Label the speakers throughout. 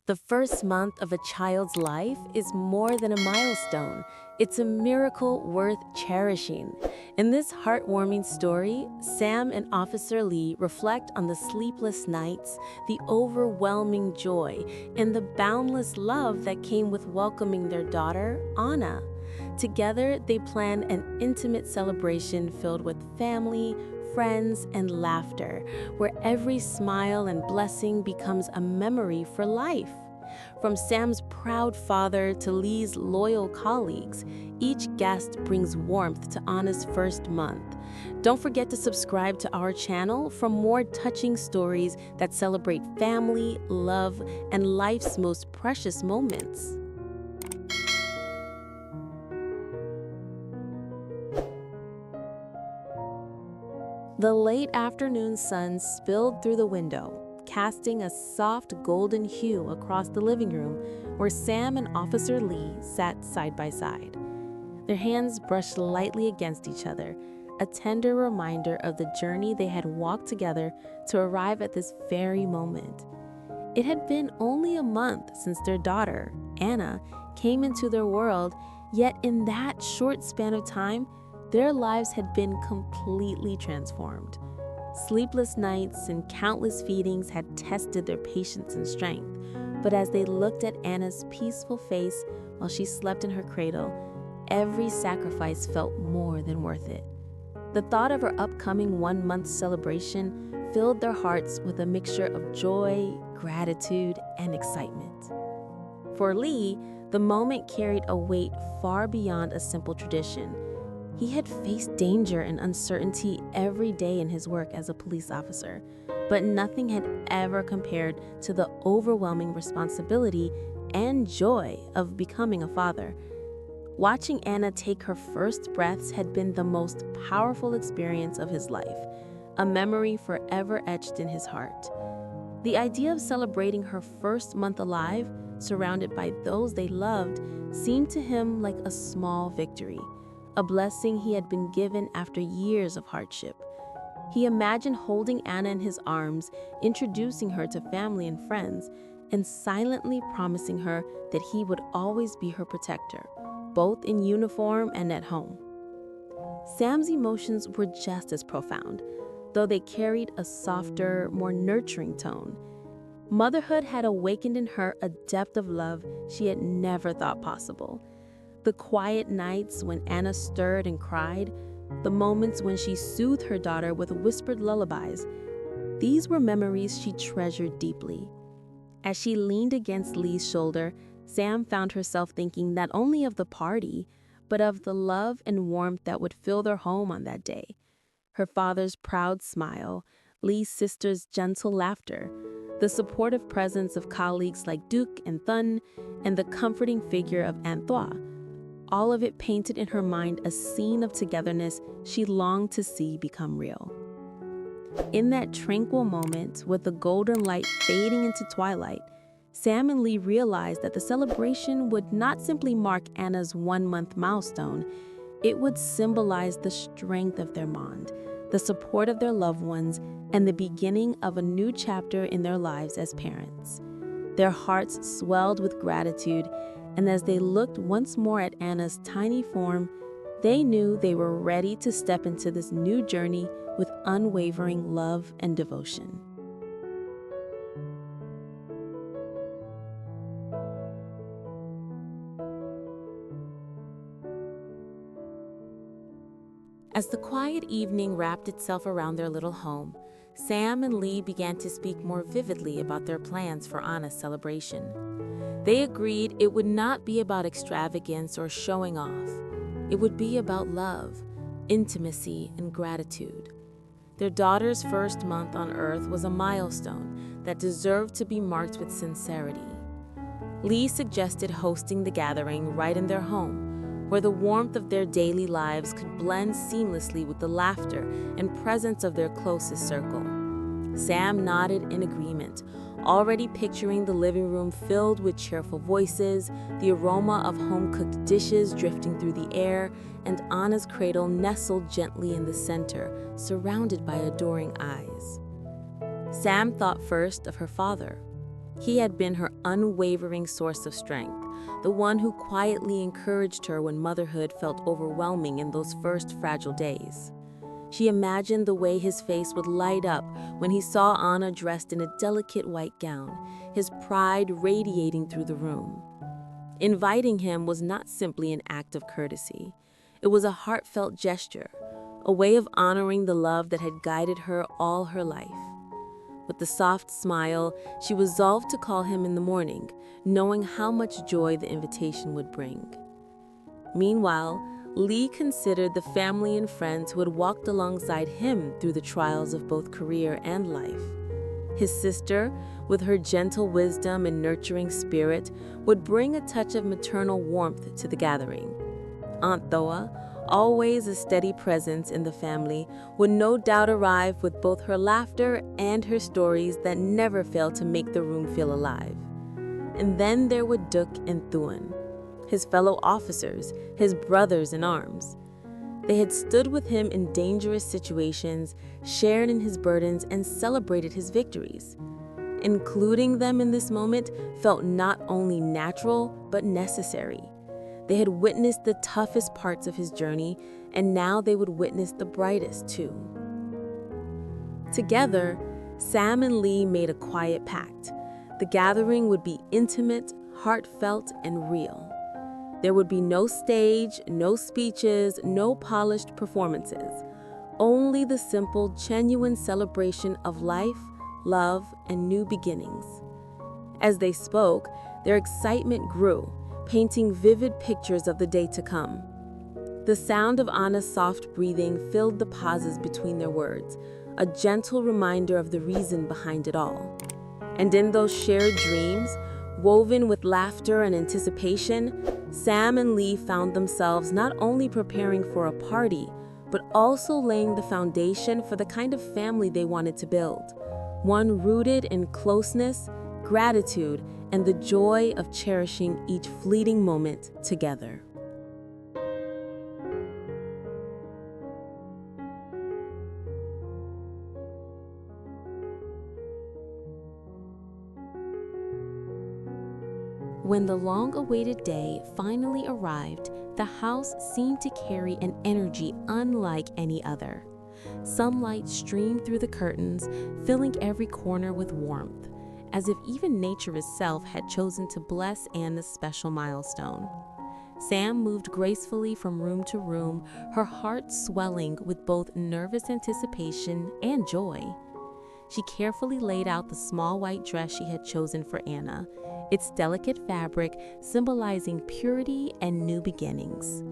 Speaker 1: The first month of a child's life is more than a milestone. It's a miracle worth cherishing. In this heartwarming story, Sam and Officer Lee reflect on the sleepless nights, the overwhelming joy, and the boundless love that came with welcoming their daughter, Anna. Together, they plan an intimate celebration filled with family, friends, and laughter, where every smile and blessing becomes a memory for life. From Sam's proud father to Lee's loyal colleagues, each guest brings warmth to Anna's first month. Don't forget to subscribe to our channel for more touching stories that celebrate family, love, and life's most precious moments. The late afternoon sun spilled through the window, casting a soft golden hue across the living room where Sam and Officer Lee sat side by side. Their hands brushed lightly against each other, a tender reminder of the journey they had walked together to arrive at this very moment. It had been only a month since their daughter, Anna, came into their world, yet in that short span of time, their lives had been completely transformed. Sleepless nights and countless feedings had tested their patience and strength, but as they looked at Anna's peaceful face while she slept in her cradle, every sacrifice felt more than worth it. The thought of her upcoming one-month celebration filled their hearts with a mixture of joy, gratitude, and excitement. For Lee, the moment carried a weight far beyond a simple tradition. He had faced danger and uncertainty every day in his work as a police officer, but nothing had ever compared to the overwhelming responsibility and joy of becoming a father. Watching Anna take her first breaths had been the most powerful experience of his life, a memory forever etched in his heart. The idea of celebrating her first month alive, surrounded by those they loved, seemed to him like a small victory, a blessing he had been given after years of hardship. He imagined holding Anna in his arms, introducing her to family and friends, and silently promising her that he would always be her protector, both in uniform and at home. Sam's emotions were just as profound, though they carried a softer, more nurturing tone. Motherhood had awakened in her a depth of love she had never thought possible. The quiet nights when Anna stirred and cried, the moments when she soothed her daughter with whispered lullabies, these were memories she treasured deeply. As she leaned against Lee's shoulder, Sam found herself thinking not only of the party, but of the love and warmth that would fill their home on that day. Her father's proud smile, Lee's sister's gentle laughter, the supportive presence of colleagues like Duke and Thun, and the comforting figure of Antoine. All of it painted in her mind a scene of togetherness she longed to see become real. In that tranquil moment, with the golden light fading into twilight, Sam and Lee realized that the celebration would not simply mark Anna's one-month milestone, it would symbolize the strength of their bond, the support of their loved ones, and the beginning of a new chapter in their lives as parents. Their hearts swelled with gratitude, and as they looked once more at Anna's tiny form, they knew they were ready to step into this new journey with unwavering love and devotion. As the quiet evening wrapped itself around their little home, Sam and Lee began to speak more vividly about their plans for Anna's celebration. They agreed it would not be about extravagance or showing off. It would be about love, intimacy, and gratitude. Their daughter's first month on Earth was a milestone that deserved to be marked with sincerity. Lee suggested hosting the gathering right in their home, where the warmth of their daily lives could blend seamlessly with the laughter and presence of their closest circle. Sam nodded in agreement, already picturing the living room filled with cheerful voices, the aroma of home-cooked dishes drifting through the air, and Anna's cradle nestled gently in the center, surrounded by adoring eyes. Sam thought first of her father. He had been her unwavering source of strength, the one who quietly encouraged her when motherhood felt overwhelming in those first fragile days. She imagined the way his face would light up when he saw Anna dressed in a delicate white gown, his pride radiating through the room. Inviting him was not simply an act of courtesy. It was a heartfelt gesture, a way of honoring the love that had guided her all her life. With a soft smile, she resolved to call him in the morning, knowing how much joy the invitation would bring. Meanwhile, Lee considered the family and friends who had walked alongside him through the trials of both career and life. His sister, with her gentle wisdom and nurturing spirit, would bring a touch of maternal warmth to the gathering. Aunt Thoa, always a steady presence in the family, would no doubt arrive with both her laughter and her stories that never failed to make the room feel alive. And then there were Duk and Thuan, his fellow officers, his brothers in arms. They had stood with him in dangerous situations, shared in his burdens, and celebrated his victories. Including them in this moment felt not only natural, but necessary. They had witnessed the toughest parts of his journey, and now they would witness the brightest too. Together, Sam and Lee made a quiet pact. The gathering would be intimate, heartfelt, and real. There would be no stage, no speeches, no polished performances. Only the simple, genuine celebration of life, love, and new beginnings. As they spoke, their excitement grew, painting vivid pictures of the day to come. The sound of Anna's soft breathing filled the pauses between their words, a gentle reminder of the reason behind it all. And in those shared dreams, woven with laughter and anticipation, Sam and Lee found themselves not only preparing for a party, but also laying the foundation for the kind of family they wanted to build. One rooted in closeness, gratitude, and the joy of cherishing each fleeting moment together. When the long-awaited day finally arrived, the house seemed to carry an energy unlike any other. Sunlight streamed through the curtains, filling every corner with warmth, as if even nature itself had chosen to bless Anna's special milestone. Sam moved gracefully from room to room, her heart swelling with both nervous anticipation and joy. She carefully laid out the small white dress she had chosen for Anna, its delicate fabric symbolizing purity and new beginnings.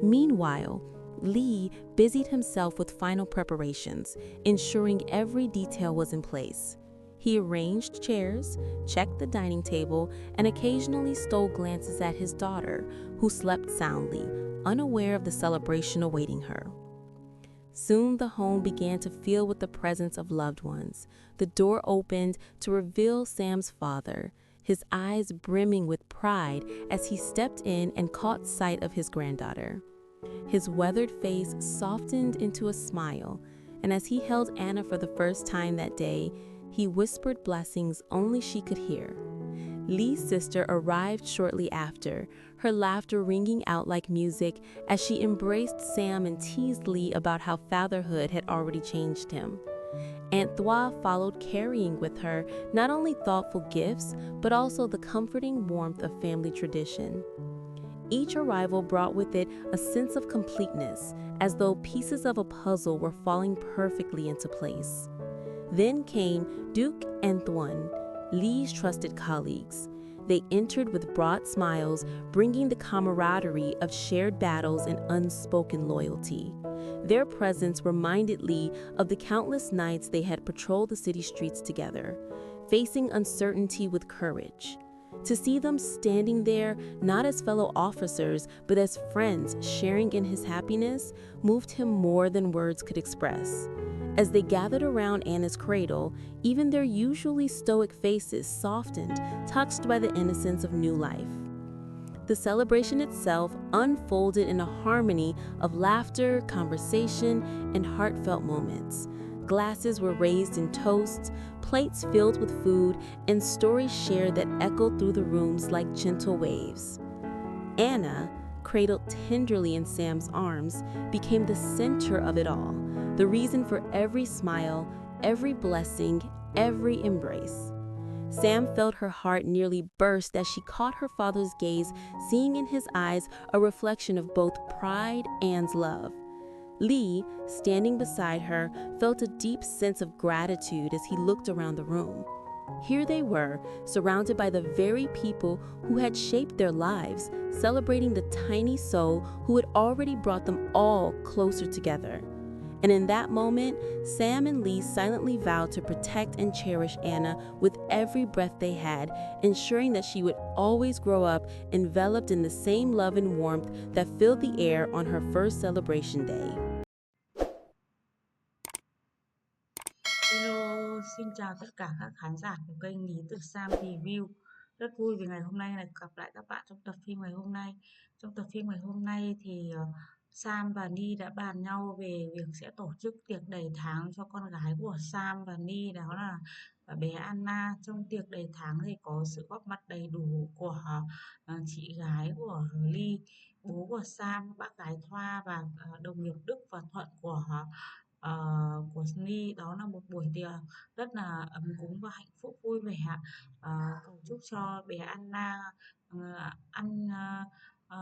Speaker 1: Meanwhile, Lee busied himself with final preparations, ensuring every detail was in place. He arranged chairs, checked the dining table, and occasionally stole glances at his daughter, who slept soundly, unaware of the celebration awaiting her. Soon the home began to fill with the presence of loved ones. The door opened to reveal Sam's father, his eyes brimming with pride as he stepped in and caught sight of his granddaughter. His weathered face softened into a smile, and as he held Anna for the first time that day, he whispered blessings only she could hear. Lee's sister arrived shortly after, her laughter ringing out like music as she embraced Sam and teased Lee about how fatherhood had already changed him. Aunt Thoa followed, carrying with her not only thoughtful gifts, but also the comforting warmth of family tradition. Each arrival brought with it a sense of completeness, as though pieces of a puzzle were falling perfectly into place. Then came Duk and Thuan, Lee's trusted colleagues. They entered with broad smiles, bringing the camaraderie of shared battles and unspoken loyalty. Their presence reminded Lee of the countless nights they had patrolled the city streets together, facing uncertainty with courage. To see them standing there, not as fellow officers, but as friends sharing in his happiness, moved him more than words could express. As they gathered around Anna's cradle, even their usually stoic faces softened, touched by the innocence of new life. The celebration itself unfolded in a harmony of laughter, conversation, and heartfelt moments. Glasses were raised in toasts, plates filled with food, and stories shared that echoed through the rooms like gentle waves. Anna, cradled tenderly in Sam's arms, became the center of it all, the reason for every smile, every blessing, every embrace. Sam felt her heart nearly burst as she caught her father's gaze, seeing in his eyes a reflection of both pride and love. Lee, standing beside her, felt a deep sense of gratitude as he looked around the room. Here they were, surrounded by the very people who had shaped their lives, celebrating the tiny soul who had already brought them all closer together. And in that moment, Sam and Lee silently vowed to protect and cherish Anna with every breath they had, ensuring that she would always grow up enveloped in the same love and warmth that filled the air on her first celebration day.
Speaker 2: Hello, xin chào tất cả các khán giả của kênh Lý Tử Sam Review. Rất vui vì ngày hôm nay lại gặp lại các bạn trong tập phim ngày hôm nay. Trong tập phim ngày hôm nay thì Sam và Ni đã bàn nhau về việc sẽ tổ chức tiệc đầy tháng cho con gái của Sam và Ni, đó là bé Anna. Trong tiệc đầy tháng thì có sự góp mặt đầy đủ của chị gái của Ly, bố của Sam, bác gái Thoa và đồng nghiệp Đức và Thuận ờ, của Sunny. Đó là một buổi tiệc rất là ấm cúng và hạnh phúc vui vẻ. Cầu chúc cho bé Anna ờ,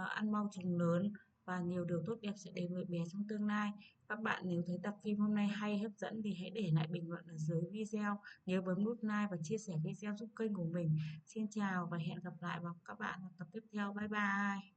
Speaker 2: ăn mau chóng lớn và nhiều điều tốt đẹp sẽ đến với bé trong tương lai. Các bạn nếu thấy tập phim hôm nay hay hấp dẫn thì hãy để lại bình luận ở dưới video. Nhớ bấm nút like và chia sẻ video giúp kênh của mình. Xin chào và hẹn gặp lại vào các bạn ở tập tiếp theo. Bye bye.